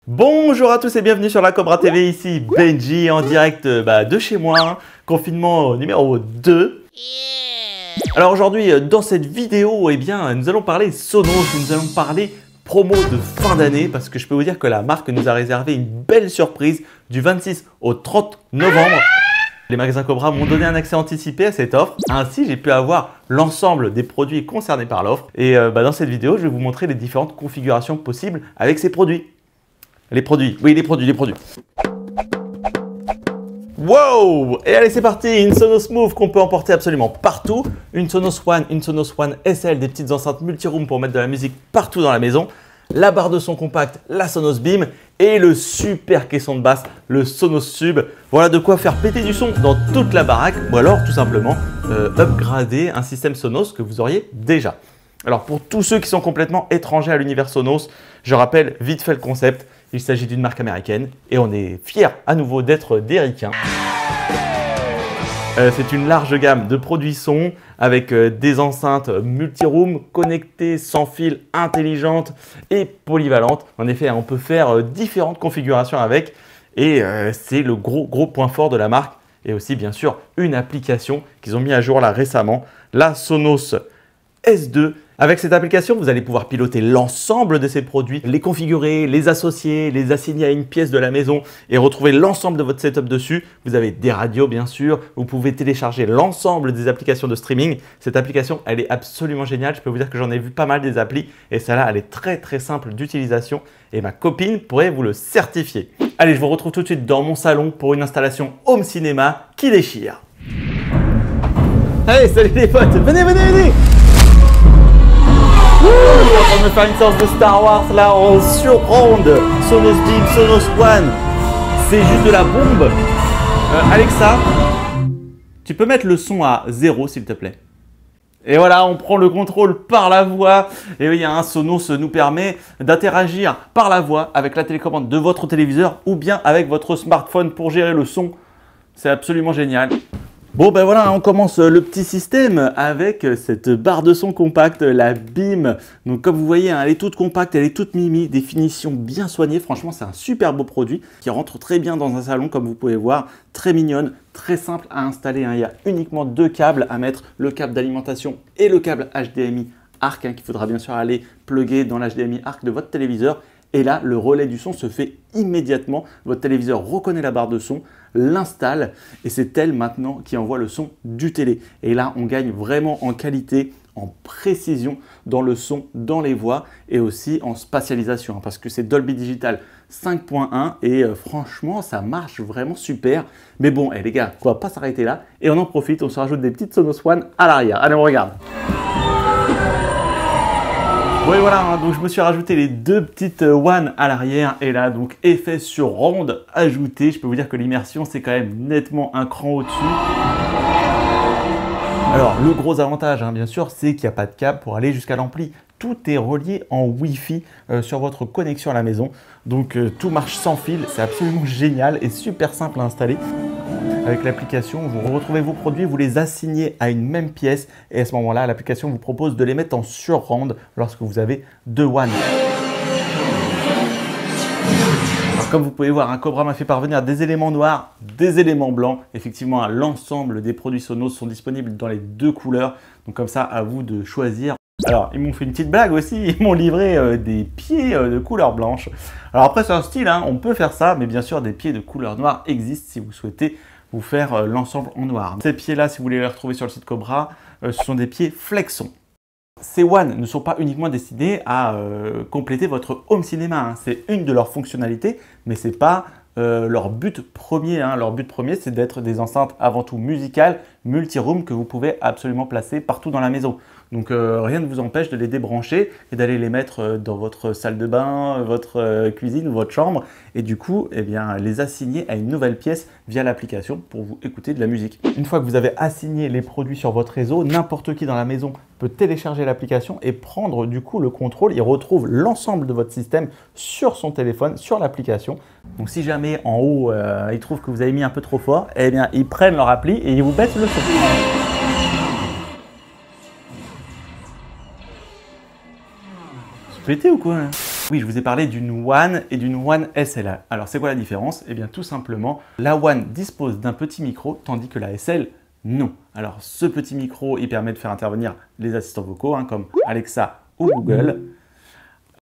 Bonjour à tous et bienvenue sur la Cobra TV, ici Benji en direct de chez moi, confinement numéro 2. Alors aujourd'hui dans cette vidéo, nous allons parler Sonos, nous allons parler promo de fin d'année parce que je peux vous dire que la marque nous a réservé une belle surprise du 26 au 30 novembre. Les magasins Cobra m'ont donné un accès anticipé à cette offre. Ainsi, j'ai pu avoir l'ensemble des produits concernés par l'offre. Et dans cette vidéo, je vais vous montrer les différentes configurations possibles avec ces produits. Les produits. Wow! Et allez, c'est parti! Une Sonos Move qu'on peut emporter absolument partout. Une Sonos One SL, des petites enceintes multi-room pour mettre de la musique partout dans la maison. La barre de son compacte, la Sonos Beam et le super caisson de basse, le Sonos Sub. Voilà de quoi faire péter du son dans toute la baraque ou alors tout simplement upgrader un système Sonos que vous auriez déjà. Alors pour tous ceux qui sont complètement étrangers à l'univers Sonos, je rappelle vite fait le concept. Il s'agit d'une marque américaine et on est fiers à nouveau d'être des ricains. C'est une large gamme de produits son avec des enceintes multi-room connectées, sans fil, intelligentes et polyvalentes. En effet, on peut faire différentes configurations avec et c'est le gros point fort de la marque. Et aussi bien sûr une application qu'ils ont mis à jour là récemment, la Sonos S2. Avec cette application, vous allez pouvoir piloter l'ensemble de ces produits, les configurer, les associer, les assigner à une pièce de la maison et retrouver l'ensemble de votre setup dessus. Vous avez des radios bien sûr, vous pouvez télécharger l'ensemble des applications de streaming. Cette application, elle est absolument géniale. Je peux vous dire que j'en ai vu pas mal des applis et celle-là, elle est très simple d'utilisation et ma copine pourrait vous le certifier. Allez, je vous retrouve tout de suite dans mon salon pour une installation home cinéma qui déchire. Allez, salut les potes, venez! On va me faire une séance de Star Wars là en surround. Sonos Beam, Sonos One. C'est juste de la bombe. Alexa, tu peux mettre le son à 0 s'il te plaît. Et voilà, on prend le contrôle par la voix. Et oui, un Sonos nous permet d'interagir par la voix avec la télécommande de votre téléviseur ou bien avec votre smartphone pour gérer le son. C'est absolument génial. Bon ben voilà, on commence le petit système avec cette barre de son compacte, la Beam. Donc comme vous voyez, elle est toute compacte, elle est toute mimi, des finitions bien soignées. Franchement, c'est un super beau produit qui rentre très bien dans un salon comme vous pouvez voir. Très mignonne, très simple à installer. Il y a uniquement deux câbles à mettre, le câble d'alimentation et le câble HDMI ARC qu'il faudra bien sûr aller plugger dans l'HDMI ARC de votre téléviseur. Et là, le relais du son se fait immédiatement. Votre téléviseur reconnaît la barre de son, l'installe et c'est elle maintenant qui envoie le son du télé. Et là, on gagne vraiment en qualité, en précision dans le son, dans les voix et aussi en spatialisation parce que c'est Dolby Digital 5.1 et franchement, ça marche vraiment super. Mais bon, les gars, on va pas s'arrêter là et on en profite, on se rajoute des petites Sonos One à l'arrière. Allez, on regarde. Oui voilà, donc je me suis rajouté les deux petites One à l'arrière et là donc effet sur ronde ajouté. Je peux vous dire que l'immersion c'est quand même nettement un cran au-dessus. Alors le gros avantage bien sûr c'est qu'il n'y a pas de câble pour aller jusqu'à l'ampli. Tout est relié en Wi-Fi sur votre connexion à la maison. Donc tout marche sans fil, c'est absolument génial et super simple à installer. Avec l'application, vous retrouvez vos produits, vous les assignez à une même pièce et à ce moment-là, l'application vous propose de les mettre en surround lorsque vous avez deux One. Alors, comme vous pouvez voir, Cobra m'a fait parvenir des éléments noirs, des éléments blancs. Effectivement, l'ensemble des produits Sonos sont disponibles dans les deux couleurs. Donc comme ça, à vous de choisir. Alors, ils m'ont fait une petite blague aussi, ils m'ont livré des pieds de couleur blanche. Alors après, c'est un style, on peut faire ça, mais bien sûr, des pieds de couleur noire existent si vous souhaitez vous faire l'ensemble en noir. Ces pieds-là, si vous voulez les retrouver sur le site Cobra, ce sont des pieds flexons. Ces One ne sont pas uniquement destinés à compléter votre home cinéma. C'est une de leurs fonctionnalités, mais ce n'est pas leur but premier. Leur but premier, c'est d'être des enceintes avant tout musicales, multi-room, que vous pouvez absolument placer partout dans la maison. Donc rien ne vous empêche de les débrancher et d'aller les mettre dans votre salle de bain, votre cuisine ou votre chambre et du coup les assigner à une nouvelle pièce via l'application pour vous écouter de la musique. Une fois que vous avez assigné les produits sur votre réseau, n'importe qui dans la maison peut télécharger l'application et prendre du coup le contrôle. Il retrouve l'ensemble de votre système sur son téléphone, sur l'application. Donc si jamais en haut ils trouvent que vous avez mis un peu trop fort, ils prennent leur appli et ils vous baissent le son. Pété ou quoi? Oui, je vous ai parlé d'une One et d'une One SL. Alors, c'est quoi la différence? Eh bien, tout simplement, la One dispose d'un petit micro, tandis que la SL, non. Alors, ce petit micro, il permet de faire intervenir les assistants vocaux, hein, comme Alexa ou Google.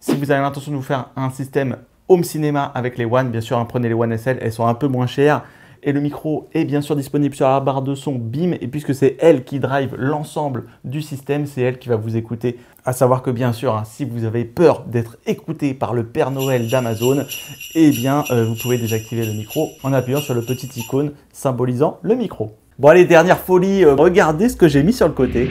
Si vous avez l'intention de vous faire un système home cinéma avec les One, bien sûr, hein, prenez les One SL, elles sont un peu moins chères. Et le micro est bien sûr disponible sur la barre de son BIM. Et puisque c'est elle qui drive l'ensemble du système, c'est elle qui va vous écouter. À savoir que bien sûr, hein, si vous avez peur d'être écouté par le Père Noël d'Amazon, eh bien, vous pouvez désactiver le micro en appuyant sur le petit icône symbolisant le micro. Bon allez, dernière folie, regardez ce que j'ai mis sur le côté.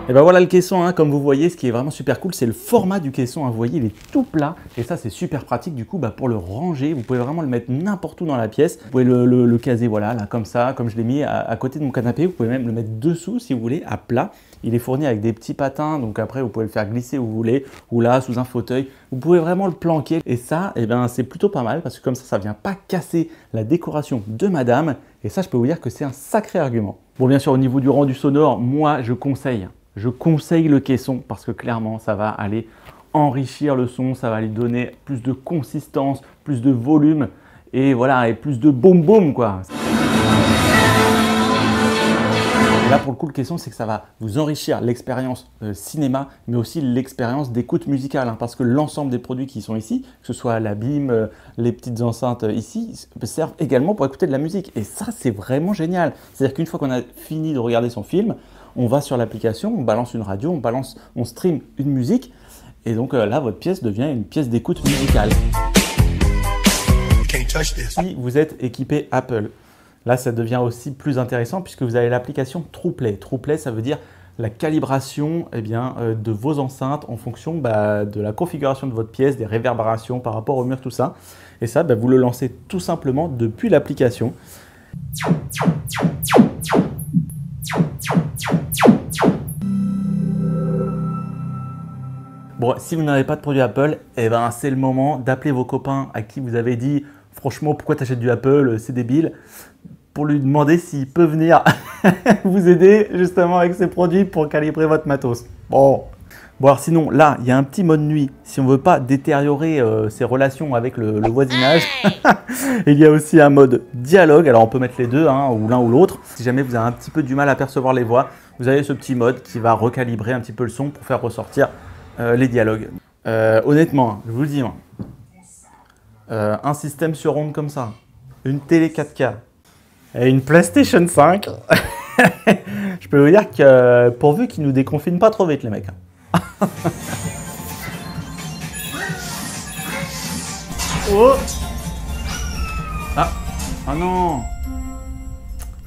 Et ben voilà le caisson, hein, comme vous voyez, ce qui est vraiment super cool, c'est le format du caisson, hein, vous voyez, il est tout plat, et ça c'est super pratique du coup pour le ranger, vous pouvez vraiment le mettre n'importe où dans la pièce, vous pouvez le caser, voilà, là comme ça, comme je l'ai mis à côté de mon canapé, vous pouvez même le mettre dessous si vous voulez, à plat. Il est fourni avec des petits patins, donc après vous pouvez le faire glisser où vous voulez, ou là, sous un fauteuil, vous pouvez vraiment le planquer, et ça, eh ben, c'est plutôt pas mal, parce que comme ça vient pas casser la décoration de madame, et ça je peux vous dire que c'est un sacré argument. Bon bien sûr, au niveau du rendu sonore, moi je conseille le caisson parce que clairement, ça va aller enrichir le son, ça va lui donner plus de consistance, plus de volume et voilà, et plus de boum boum quoi. Et là, pour le coup, le caisson, c'est que ça va vous enrichir l'expérience cinéma, mais aussi l'expérience d'écoute musicale, hein, parce que l'ensemble des produits qui sont ici, que ce soit la BIM, les petites enceintes ici, servent également pour écouter de la musique. Et ça, c'est vraiment génial. C'est-à-dire qu'une fois qu'on a fini de regarder son film, on va sur l'application, on balance une radio, on stream une musique, et donc là, votre pièce devient une pièce d'écoute musicale. Si vous êtes équipé Apple, là, ça devient aussi plus intéressant puisque vous avez l'application TruePlay. TruePlay, ça veut dire la calibration de vos enceintes en fonction de la configuration de votre pièce, des réverbérations par rapport au mur, tout ça. Et ça, vous le lancez tout simplement depuis l'application. Bon, si vous n'avez pas de produit Apple, eh ben, c'est le moment d'appeler vos copains à qui vous avez dit « Franchement, pourquoi tu achètes du Apple? C'est débile !» pour lui demander s'il peut venir vous aider justement avec ces produits pour calibrer votre matos. Bon, alors sinon, là, il y a un petit mode nuit. Si on ne veut pas détériorer ses relations avec le voisinage, il y a aussi un mode dialogue. Alors, on peut mettre les deux, hein, ou l'un ou l'autre. Si jamais vous avez un petit peu du mal à percevoir les voix, vous avez ce petit mode qui va recalibrer un petit peu le son pour faire ressortir les dialogues. Honnêtement, je vous le dis, un système sur onde comme ça, une télé 4K, et une PlayStation 5, je peux vous dire que pourvu qu'ils nous déconfinent pas trop vite les mecs. Oh ah non.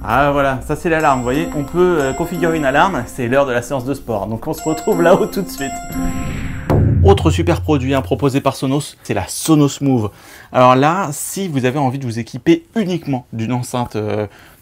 Ah voilà, ça c'est l'alarme, vous voyez, on peut configurer une alarme, c'est l'heure de la séance de sport, donc on se retrouve là-haut tout de suite. Autre super produit proposé par Sonos, c'est la Sonos Move. Alors là, si vous avez envie de vous équiper uniquement d'une enceinte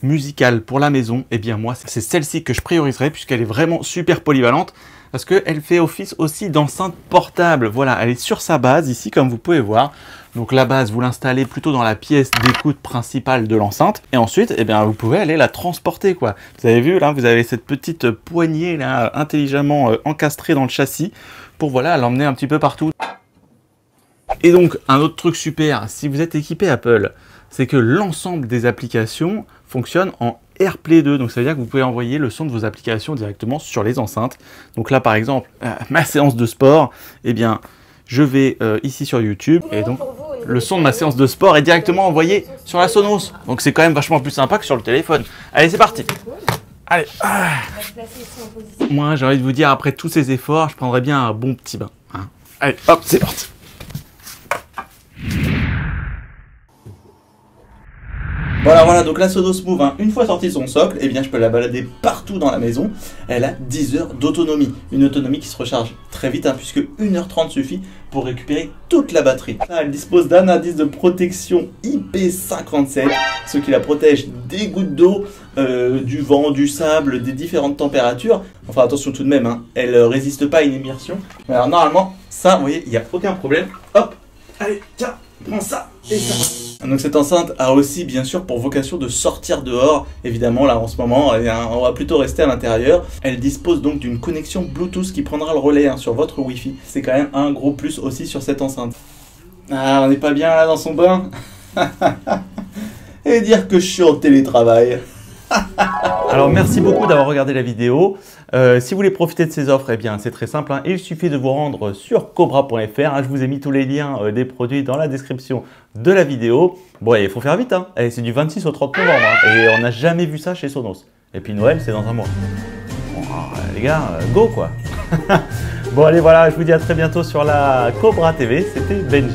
musicale pour la maison, eh bien moi, c'est celle-ci que je prioriserai puisqu'elle est vraiment super polyvalente parce qu'elle fait office aussi d'enceinte portable. Voilà, elle est sur sa base ici, comme vous pouvez voir. Donc la base, vous l'installez plutôt dans la pièce d'écoute principale de l'enceinte. Et ensuite, eh bien, vous pouvez aller la transporter, quoi. Vous avez vu, là, vous avez cette petite poignée là, intelligemment encastrée dans le châssis pour voilà, l'emmener un petit peu partout. Et donc, un autre truc super, si vous êtes équipé Apple, c'est que l'ensemble des applications fonctionnent en AirPlay 2. Donc, ça veut dire que vous pouvez envoyer le son de vos applications directement sur les enceintes. Donc là, par exemple, ma séance de sport, eh bien, je vais ici sur YouTube et donc le son de ma séance de sport est directement envoyé sur la Sonos. Donc, c'est quand même vachement plus sympa que sur le téléphone. Allez, c'est parti. Allez. Moi, j'ai envie de vous dire, après tous ces efforts, je prendrais bien un bon petit bain. Hein. Allez, hop, c'est parti. Voilà, donc la Sonos Move, une fois sortie de son socle, eh bien, je peux la balader partout dans la maison. Elle a 10 heures d'autonomie. Une autonomie qui se recharge très vite, puisque 1h30 suffit pour récupérer toute la batterie. Elle dispose d'un indice de protection IP57, ce qui la protège des gouttes d'eau, du vent, du sable, des différentes températures. Enfin, attention tout de même, elle ne résiste pas à une immersion. Mais alors, normalement, ça, vous voyez, il n'y a aucun problème. Hop, allez, tiens, prends ça et ça. Donc cette enceinte a aussi bien sûr pour vocation de sortir dehors. Évidemment là en ce moment on va plutôt rester à l'intérieur. Elle dispose donc d'une connexion Bluetooth qui prendra le relais sur votre Wi-Fi. C'est quand même un gros plus aussi sur cette enceinte. Ah, on n'est pas bien là dans son bain. Et dire que je suis en télétravail. Alors merci beaucoup d'avoir regardé la vidéo. Si vous voulez profiter de ces offres, eh bien c'est très simple. Il suffit de vous rendre sur cobra.fr. Je vous ai mis tous les liens des produits dans la description de la vidéo. Bon, il faut faire vite. C'est du 26 au 30 novembre. Et on n'a jamais vu ça chez Sonos. Et puis Noël, c'est dans un mois. Bon, les gars, go quoi. Bon allez, voilà, je vous dis à très bientôt sur la Cobra TV. C'était Benji.